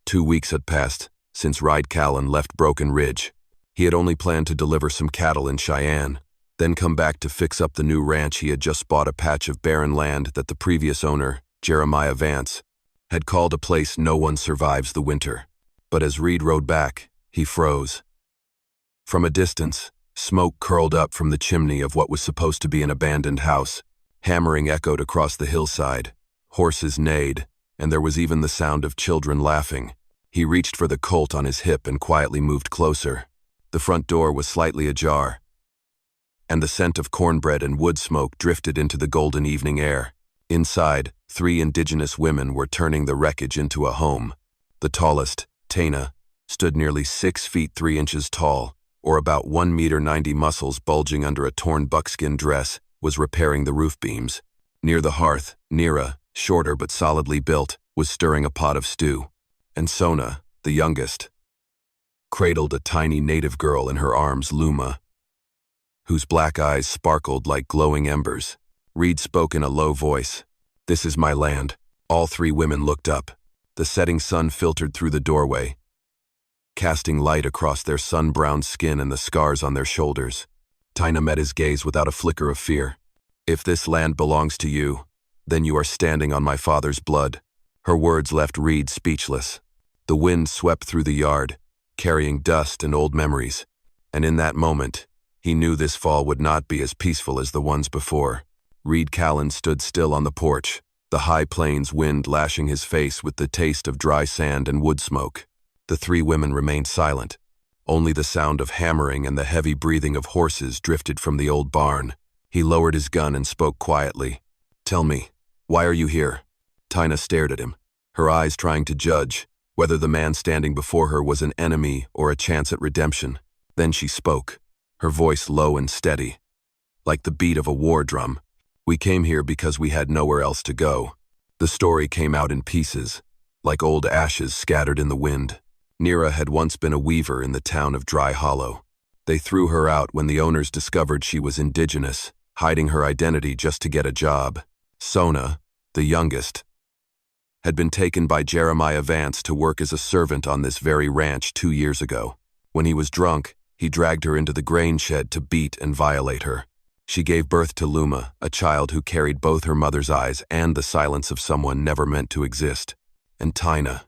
2 weeks had passed since Reed Callan left Broken Ridge. He had only planned to deliver some cattle in Cheyenne, then come back to fix up the new ranch he had just bought, a patch of barren land that the previous owner, Jeremiah Vance, had called a place no one survives the winter. But as Reed rode back, he froze. From a distance, smoke curled up from the chimney of what was supposed to be an abandoned house. Hammering echoed across the hillside. Horses neighed, and there was even the sound of children laughing. He reached for the Colt on his hip and quietly moved closer. The front door was slightly ajar, and the scent of cornbread and wood smoke drifted into the golden evening air. Inside, 3 indigenous women were turning the wreckage into a home. The tallest, Tana, stood nearly 6 feet 3 inches tall, or about 1 meter 90, muscles bulging under a torn buckskin dress, was repairing the roof beams. Near the hearth, Nira, shorter but solidly built, was stirring a pot of stew. And Sona, the youngest, cradled a tiny native girl in her arms, Luma, whose black eyes sparkled like glowing embers. Reed spoke in a low voice. "This is my land." All 3 women looked up. The setting sun filtered through the doorway, casting light across their sun-browned skin and the scars on their shoulders. Tina met his gaze without a flicker of fear. "If this land belongs to you, then you are standing on my father's blood." Her words left Reed speechless. The wind swept through the yard, carrying dust and old memories, and in that moment, he knew this fall would not be as peaceful as the ones before. Reed Callan stood still on the porch, the high plains wind lashing his face with the taste of dry sand and wood smoke. The 3 women remained silent. Only the sound of hammering and the heavy breathing of horses drifted from the old barn. He lowered his gun and spoke quietly. "Tell me, why are you here?" Tina stared at him, her eyes trying to judge whether the man standing before her was an enemy or a chance at redemption. Then she spoke, her voice low and steady, like the beat of a war drum. "We came here because we had nowhere else to go." The story came out in pieces, like old ashes scattered in the wind. Nira had once been a weaver in the town of Dry Hollow. They threw her out when the owners discovered she was indigenous, hiding her identity just to get a job. Sona, the youngest, had been taken by Jeremiah Vance to work as a servant on this very ranch 2 years ago. When he was drunk, he dragged her into the grain shed to beat and violate her. She gave birth to Luma, a child who carried both her mother's eyes and the silence of someone never meant to exist. And Tina.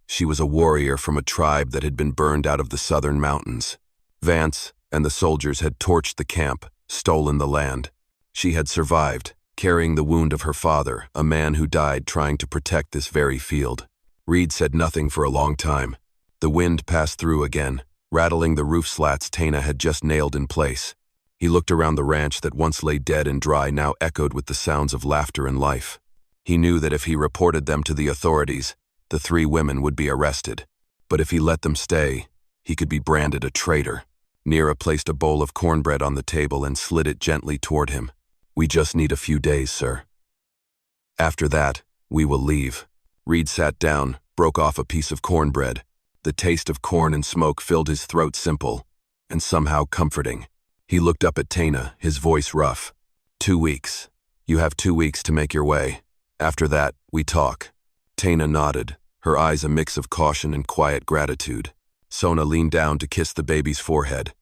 She was a warrior from a tribe that had been burned out of the southern mountains. Vance and the soldiers had torched the camp, stolen the land. She had survived, carrying the wound of her father, a man who died trying to protect this very field. Reed said nothing for a long time. The wind passed through again, rattling the roof slats Tana had just nailed in place. He looked around the ranch that once lay dead and dry, now echoed with the sounds of laughter and life. He knew that if he reported them to the authorities, the 3 women would be arrested. But if he let them stay, he could be branded a traitor. Nira placed a bowl of cornbread on the table and slid it gently toward him. "We just need a few days, sir. After that, we will leave." Reed sat down, broke off a piece of cornbread. The taste of corn and smoke filled his throat, simple and somehow comforting. He looked up at Tana, his voice rough. 2 weeks. You have 2 weeks to make your way. After that, we talk." Tana nodded, her eyes a mix of caution and quiet gratitude. Sona leaned down to kiss the baby's forehead.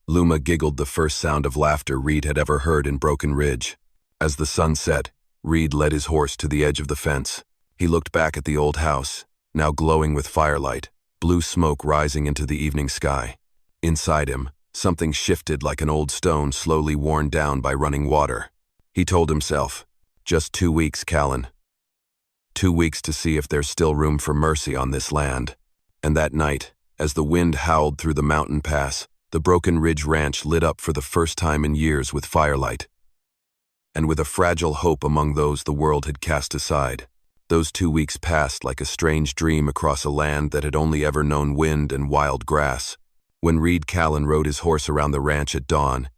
Luma giggled, the first sound of laughter Reed had ever heard in Broken Ridge. As the sun set, Reed led his horse to the edge of the fence. He looked back at the old house, now glowing with firelight, blue smoke rising into the evening sky. Inside him, something shifted like an old stone slowly worn down by running water. He told himself, "Just 2 weeks, Callan. 2 weeks to see if there's still room for mercy on this land." And that night, as the wind howled through the mountain pass, the Broken Ridge Ranch lit up for the first time in years with firelight, and with a fragile hope among those the world had cast aside. Those 2 weeks passed like a strange dream across a land that had only ever known wind and wild grass. When Reed Callan rode his horse around the ranch at dawn,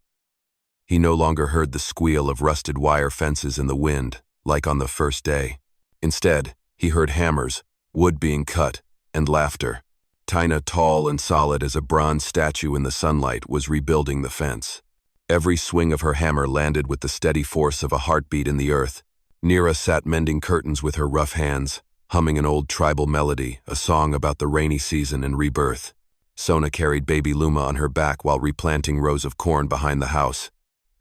he no longer heard the squeal of rusted wire fences in the wind, like on the first day. Instead, he heard hammers, wood being cut, and laughter. Tina, tall and solid as a bronze statue in the sunlight, was rebuilding the fence. Every swing of her hammer landed with the steady force of a heartbeat in the earth. Nira sat mending curtains with her rough hands, humming an old tribal melody, a song about the rainy season and rebirth. Sona carried baby Luma on her back while replanting rows of corn behind the house,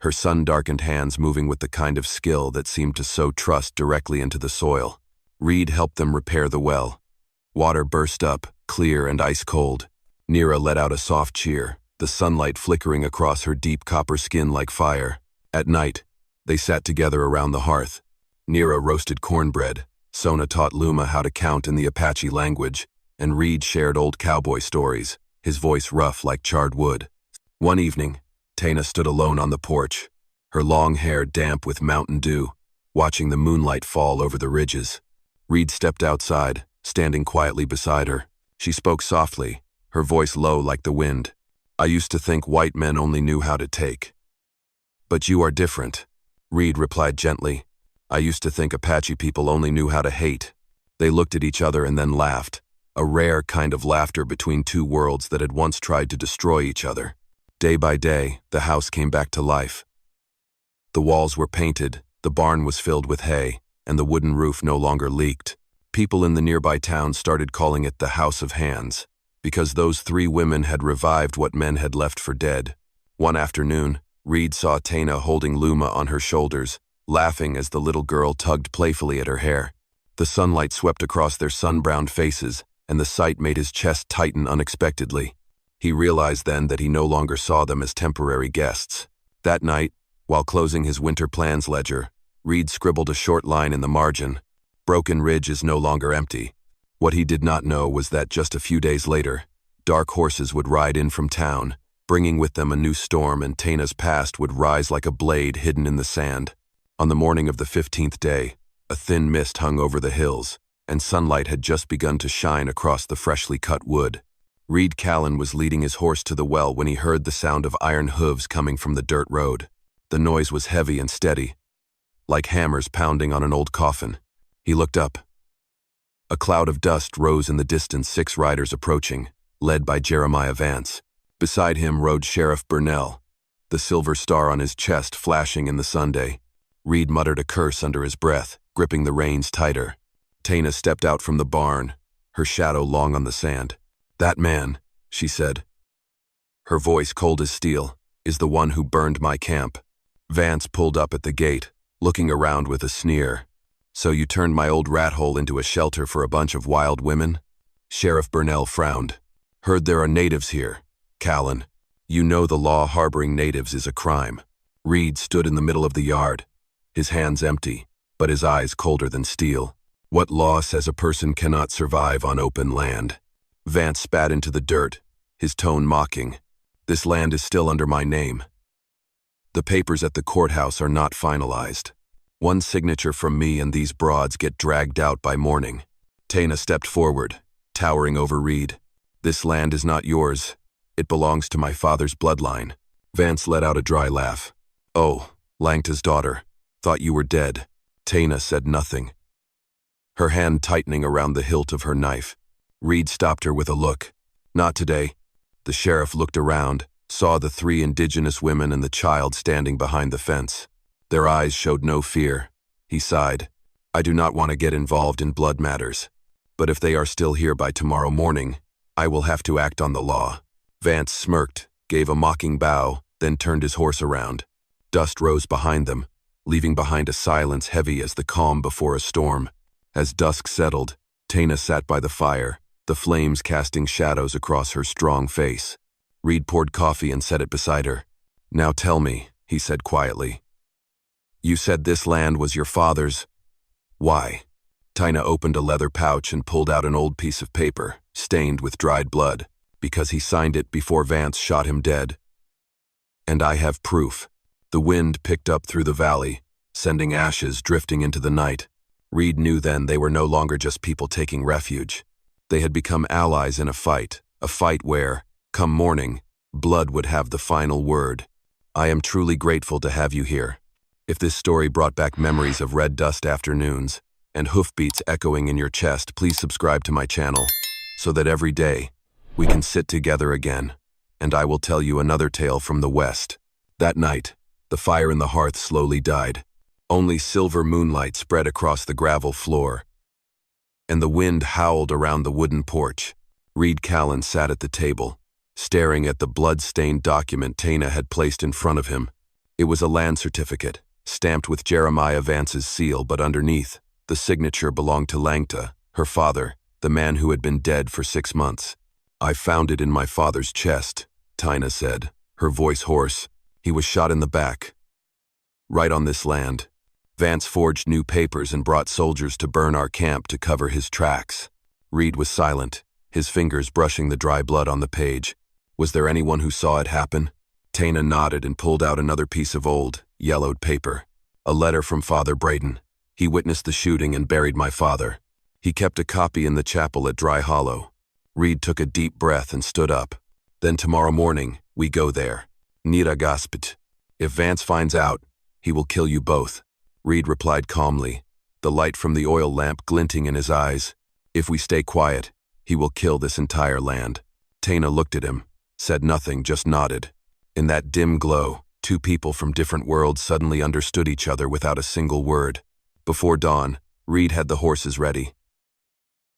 her sun-darkened hands moving with the kind of skill that seemed to sow trust directly into the soil. Reed helped them repair the well. Water burst up, clear and ice-cold. Neera let out a soft cheer, the sunlight flickering across her deep copper skin like fire. At night, they sat together around the hearth. Neera roasted cornbread, Sona taught Luma how to count in the Apache language, and Reed shared old cowboy stories, his voice rough like charred wood. One evening, Tana stood alone on the porch, her long hair damp with mountain dew, watching the moonlight fall over the ridges. Reed stepped outside, standing quietly beside her. She spoke softly, her voice low like the wind. "I used to think white men only knew how to take. But you are different," Reed replied gently. "I used to think Apache people only knew how to hate." They looked at each other and then laughed, a rare kind of laughter between two worlds that had once tried to destroy each other. Day by day, the house came back to life. The walls were painted, the barn was filled with hay, and the wooden roof no longer leaked. People in the nearby town started calling it the House of Hands, because those three women had revived what men had left for dead. One afternoon, Reed saw Tana holding Luma on her shoulders, laughing as the little girl tugged playfully at her hair. The sunlight swept across their sun-browned faces, and the sight made his chest tighten unexpectedly. He realized then that he no longer saw them as temporary guests. That night, while closing his winter plans ledger, Reed scribbled a short line in the margin. Broken Ridge is no longer empty. What he did not know was that just a few days later, dark horses would ride in from town, bringing with them a new storm, and Tana's past would rise like a blade hidden in the sand. On the morning of the 15th day, a thin mist hung over the hills, and sunlight had just begun to shine across the freshly cut wood. Reed Callan was leading his horse to the well when he heard the sound of iron hooves coming from the dirt road. The noise was heavy and steady, like hammers pounding on an old coffin. He looked up. A cloud of dust rose in the distance, 6 riders approaching, led by Jeremiah Vance. Beside him rode Sheriff Burnell, the silver star on his chest flashing in the Sunday. Reed muttered a curse under his breath, gripping the reins tighter. Tana stepped out from the barn, her shadow long on the sand. "That man," she said, her voice cold as steel, "is the one who burned my camp." Vance pulled up at the gate, looking around with a sneer. "So you turned my old rat hole into a shelter for a bunch of wild women?" Sheriff Burnell frowned. "Heard there are natives here. Callan, you know the law harboring natives is a crime." Reed stood in the middle of the yard, his hands empty, but his eyes colder than steel. "What law says a person cannot survive on open land?" Vance spat into the dirt, his tone mocking. "This land is still under my name. The papers at the courthouse are not finalized. One signature from me and these broads get dragged out by morning." Tana stepped forward, towering over Reed. "This land is not yours. It belongs to my father's bloodline." Vance let out a dry laugh. "Oh, Langta's daughter. Thought you were dead." Tana said nothing, her hand tightening around the hilt of her knife. Reed stopped her with a look. "Not today." The sheriff looked around, saw the 3 indigenous women and the child standing behind the fence. Their eyes showed no fear. He sighed. "I do not want to get involved in blood matters. But if they are still here by tomorrow morning, I will have to act on the law." Vance smirked, gave a mocking bow, then turned his horse around. Dust rose behind them, leaving behind a silence heavy as the calm before a storm. As dusk settled, Tana sat by the fire, the flames casting shadows across her strong face. Reed poured coffee and set it beside her. "Now tell me," he said quietly. "You said this land was your father's. Why?" Tana opened a leather pouch and pulled out an old piece of paper, stained with dried blood, "because he signed it before Vance shot him dead. And I have proof." The wind picked up through the valley, sending ashes drifting into the night. Reed knew then they were no longer just people taking refuge. They had become allies in a fight where, come morning, blood would have the final word. "I am truly grateful to have you here." If this story brought back memories of red dust afternoons and hoofbeats echoing in your chest, please subscribe to my channel so that every day we can sit together again, and I will tell you another tale from the West. That night, the fire in the hearth slowly died. Only silver moonlight spread across the gravel floor, and the wind howled around the wooden porch. Reed Callan sat at the table, staring at the blood-stained document Tana had placed in front of him. It was a land certificate, stamped with Jeremiah Vance's seal, but underneath, the signature belonged to Langta, her father, the man who had been dead for 6 months. "I found it in my father's chest," Tina said, her voice hoarse. "He was shot in the back. Right on this land. Vance forged new papers and brought soldiers to burn our camp to cover his tracks." Reed was silent, his fingers brushing the dry blood on the page. "Was there anyone who saw it happen?" Tana nodded and pulled out another piece of old, yellowed paper. "A letter from Father Braden. He witnessed the shooting and buried my father. He kept a copy in the chapel at Dry Hollow." Reed took a deep breath and stood up. "Then tomorrow morning, we go there. Nira Gaspit. If Vance finds out, he will kill you both." Reed replied calmly, the light from the oil lamp glinting in his eyes. "If we stay quiet, he will kill this entire land." Tana looked at him, said nothing, just nodded. In that dim glow, two people from different worlds suddenly understood each other without a single word. Before dawn, Reed had the horses ready.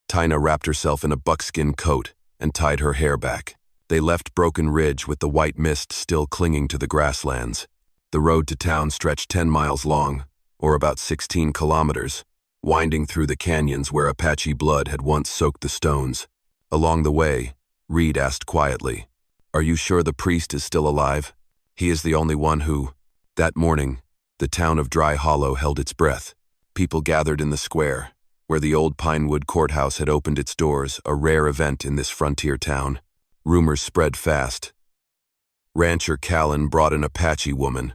Tina wrapped herself in a buckskin coat and tied her hair back. They left Broken Ridge with the white mist still clinging to the grasslands. The road to town stretched 10 miles long, or about 16 kilometers, winding through the canyons where Apache blood had once soaked the stones. Along the way, Reed asked quietly, "Are you sure the priest is still alive? He is the only one who—" That morning, the town of Dry Hollow held its breath. People gathered in the square, where the old Pinewood courthouse had opened its doors, a rare event in this frontier town. Rumors spread fast. "Rancher Callan brought an Apache woman.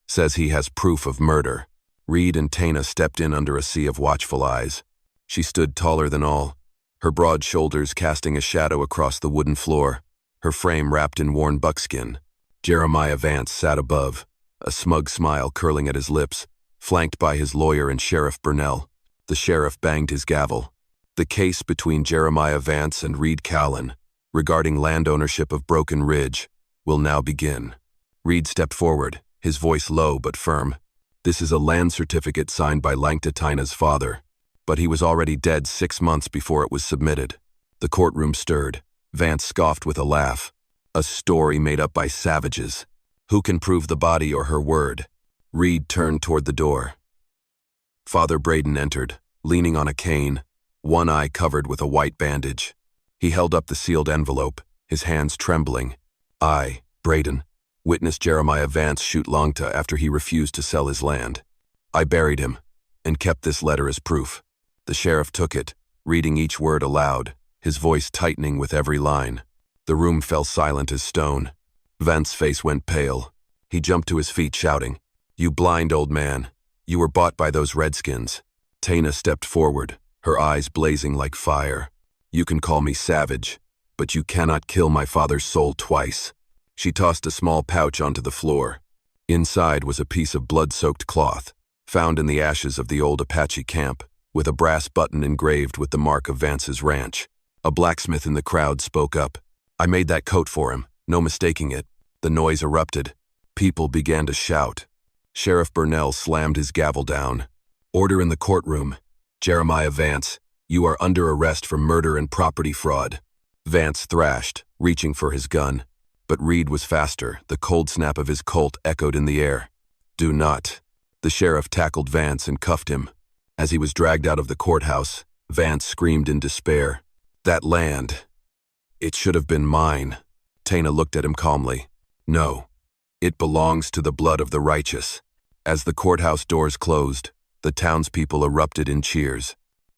Says he has proof of murder." Reed and Tana stepped in under a sea of watchful eyes. She stood taller than all, her broad shoulders casting a shadow across the wooden floor, her frame wrapped in worn buckskin. Jeremiah Vance sat above, a smug smile curling at his lips, flanked by his lawyer and Sheriff Burnell. The sheriff banged his gavel. "The case between Jeremiah Vance and Reed Callan, regarding land ownership of Broken Ridge, will now begin." Reed stepped forward, his voice low but firm. "This is a land certificate signed by Langta Tina's father, but he was already dead 6 months before it was submitted." The courtroom stirred. Vance scoffed with a laugh. "A story made up by savages. Who can prove the body or her word?" Reed turned toward the door. Father Braden entered, leaning on a cane, one eye covered with a white bandage. He held up the sealed envelope, his hands trembling. "I, Braden, witnessed Jeremiah Vance shoot Langta after he refused to sell his land. I buried him, and kept this letter as proof." The sheriff took it, reading each word aloud, his voice tightening with every line. The room fell silent as stone. Vance's face went pale. He jumped to his feet, shouting, "You blind old man! You were bought by those redskins." Tana stepped forward, her eyes blazing like fire. "You can call me savage, but you cannot kill my father's soul twice." She tossed a small pouch onto the floor. Inside was a piece of blood-soaked cloth, found in the ashes of the old Apache camp, with a brass button engraved with the mark of Vance's ranch. A blacksmith in the crowd spoke up. "I made that coat for him, no mistaking it." The noise erupted. People began to shout. Sheriff Burnell slammed his gavel down. "Order in the courtroom. Jeremiah Vance, you are under arrest for murder and property fraud." Vance thrashed, reaching for his gun. But Reed was faster. The cold snap of his Colt echoed in the air. "Do not." The sheriff tackled Vance and cuffed him. As he was dragged out of the courthouse, Vance screamed in despair. "That land, it should have been mine." Tana looked at him calmly. "No, it belongs to the blood of the righteous." As the courthouse doors closed, the townspeople erupted in cheers.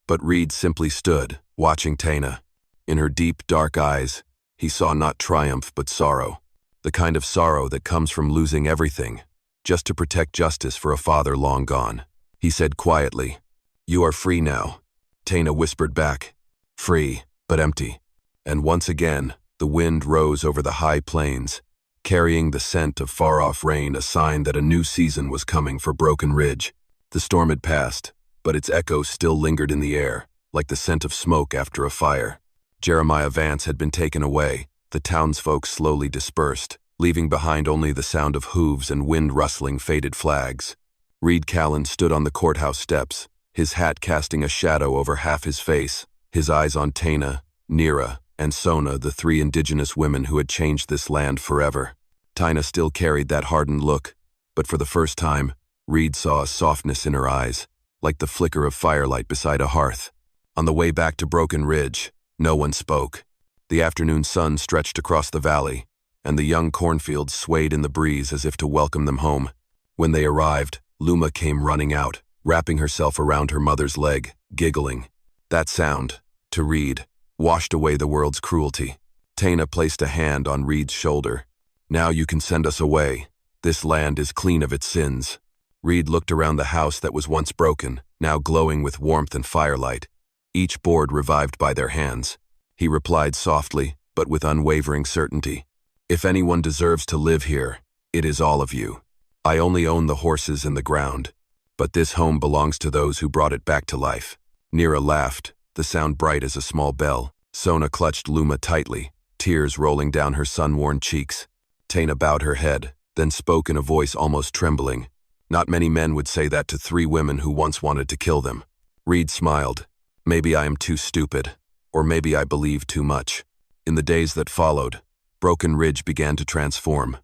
But Reed simply stood, watching Tana. In her deep, dark eyes, he saw not triumph but sorrow. The kind of sorrow that comes from losing everything, just to protect justice for a father long gone. He said quietly, "You are free now." Tana whispered back, "Free, but empty." And once again, the wind rose over the high plains, carrying the scent of far-off rain, a sign that a new season was coming for Broken Ridge. The storm had passed, but its echoes still lingered in the air, like the scent of smoke after a fire. Jeremiah Vance had been taken away. The townsfolk slowly dispersed, leaving behind only the sound of hooves and wind-rustling faded flags. Reed Callan stood on the courthouse steps, his hat casting a shadow over half his face, his eyes on Taina, Nira, and Sona, the three indigenous women who had changed this land forever. Taina still carried that hardened look, but for the first time, Reed saw a softness in her eyes, like the flicker of firelight beside a hearth. On the way back to Broken Ridge, no one spoke. The afternoon sun stretched across the valley, and the young cornfields swayed in the breeze as if to welcome them home. When they arrived, Luma came running out, wrapping herself around her mother's leg, giggling. That sound, to Reed, washed away the world's cruelty. Taina placed a hand on Reed's shoulder. "Now you can send us away. This land is clean of its sins." Reed looked around the house that was once broken, now glowing with warmth and firelight, each board revived by their hands. He replied softly, but with unwavering certainty. "If anyone deserves to live here, it is all of you. I only own the horses and the ground, but this home belongs to those who brought it back to life." Nira laughed, the sound bright as a small bell. Sona clutched Luma tightly, tears rolling down her sun-worn cheeks. Taina bowed her head, then spoke in a voice almost trembling. Not many men would say that to three women who once wanted to kill them. Reed smiled. "Maybe I am too stupid, or maybe I believe too much." In the days that followed, Broken Ridge began to transform.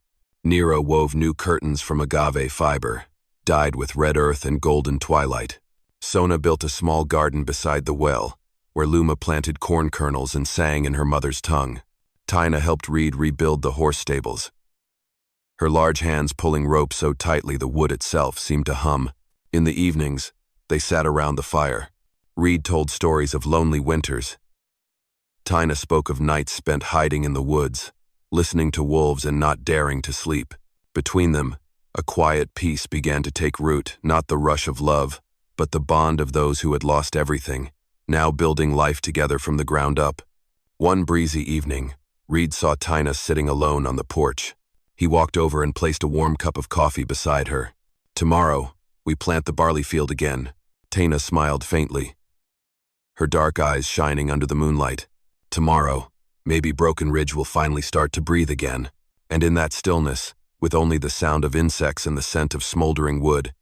Nira wove new curtains from agave fiber, dyed with red earth and golden twilight. Sona built a small garden beside the well, where Luma planted corn kernels and sang in her mother's tongue. Taina helped Reed rebuild the horse stables, her large hands pulling rope so tightly the wood itself seemed to hum. In the evenings, they sat around the fire. Reed told stories of lonely winters. Taina spoke of nights spent hiding in the woods, listening to wolves and not daring to sleep. Between them, a quiet peace began to take root, not the rush of love, but the bond of those who had lost everything, now building life together from the ground up. One breezy evening, Reed saw Taina sitting alone on the porch. He walked over and placed a warm cup of coffee beside her. "Tomorrow, we plant the barley field again." Taina smiled faintly, her dark eyes shining under the moonlight. "Tomorrow, maybe Broken Ridge will finally start to breathe again." And in that stillness, with only the sound of insects and the scent of smoldering wood,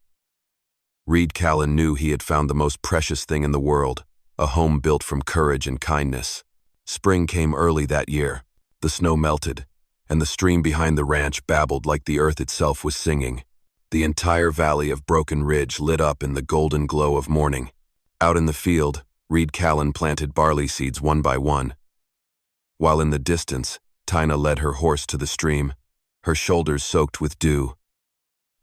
Reed Callan knew he had found the most precious thing in the world, a home built from courage and kindness. Spring came early that year. The snow melted, and the stream behind the ranch babbled like the earth itself was singing. The entire valley of Broken Ridge lit up in the golden glow of morning. Out in the field, Reed Callan planted barley seeds one by one, while in the distance, Taina led her horse to the stream, her shoulders soaked with dew,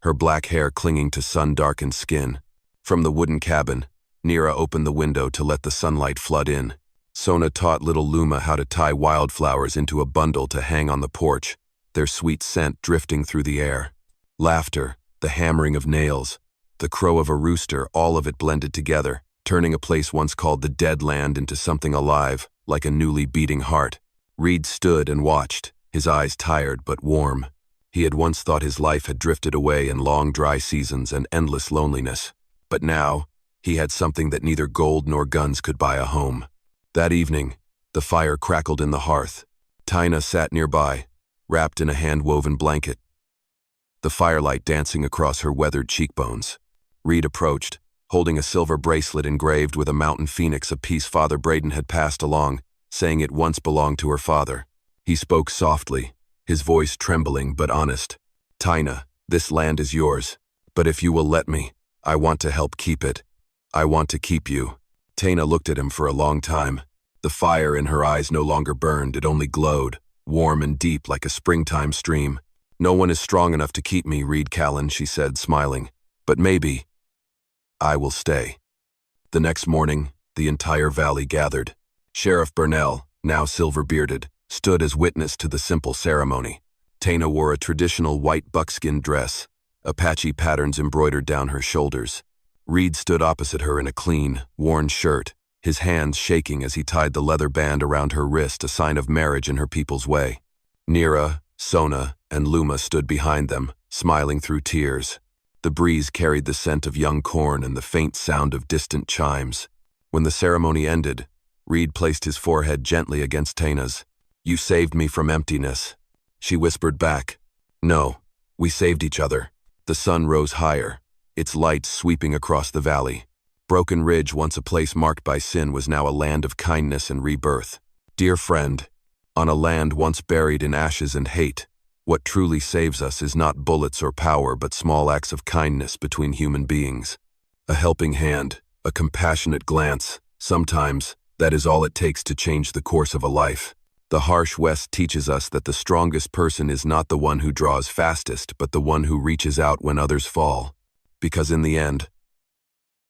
her black hair clinging to sun-darkened skin. From the wooden cabin, Nira opened the window to let the sunlight flood in. Sona taught little Luma how to tie wildflowers into a bundle to hang on the porch, their sweet scent drifting through the air. Laughter, the hammering of nails, the crow of a rooster, all of it blended together, turning a place once called the Dead Land into something alive, like a newly beating heart. Reed stood and watched, his eyes tired but warm. He had once thought his life had drifted away in long dry seasons and endless loneliness. But now, he had something that neither gold nor guns could buy a home. That evening, the fire crackled in the hearth. Taina sat nearby, wrapped in a hand-woven blanket, the firelight dancing across her weathered cheekbones. Reed approached, holding a silver bracelet engraved with a mountain phoenix, a piece Father Braden had passed along, saying it once belonged to her father. He spoke softly, his voice trembling but honest. "Taina, this land is yours, but if you will let me, I want to help keep it. I want to keep you." Taina looked at him for a long time. The fire in her eyes no longer burned, it only glowed, warm and deep like a springtime stream. "No one is strong enough to keep me, Reed Callan," she said, smiling. "But maybe I will stay." The next morning, the entire valley gathered. Sheriff Burnell, now silver-bearded, stood as witness to the simple ceremony. Taina wore a traditional white buckskin dress, Apache patterns embroidered down her shoulders. Reed stood opposite her in a clean, worn shirt, his hands shaking as he tied the leather band around her wrist, a sign of marriage in her people's way. Nira, Sona, and Luma stood behind them, smiling through tears. The breeze carried the scent of young corn and the faint sound of distant chimes. When the ceremony ended, Reed placed his forehead gently against Taina's. "You saved me from emptiness." She whispered back, "No, we saved each other." The sun rose higher, its light sweeping across the valley. Broken Ridge, once a place marked by sin, was now a land of kindness and rebirth. Dear friend, on a land once buried in ashes and hate, what truly saves us is not bullets or power, but small acts of kindness between human beings. A helping hand, a compassionate glance, sometimes that is all it takes to change the course of a life. The harsh West teaches us that the strongest person is not the one who draws fastest, but the one who reaches out when others fall. Because in the end,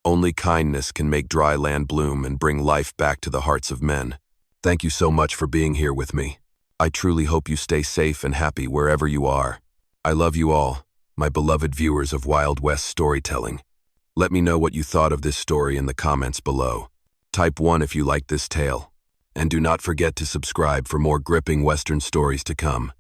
only kindness can make dry land bloom and bring life back to the hearts of men. Thank you so much for being here with me. I truly hope you stay safe and happy wherever you are. I love you all, my beloved viewers of Wild West storytelling. Let me know what you thought of this story in the comments below. Type 1 if you liked this tale. And do not forget to subscribe for more gripping Western stories to come.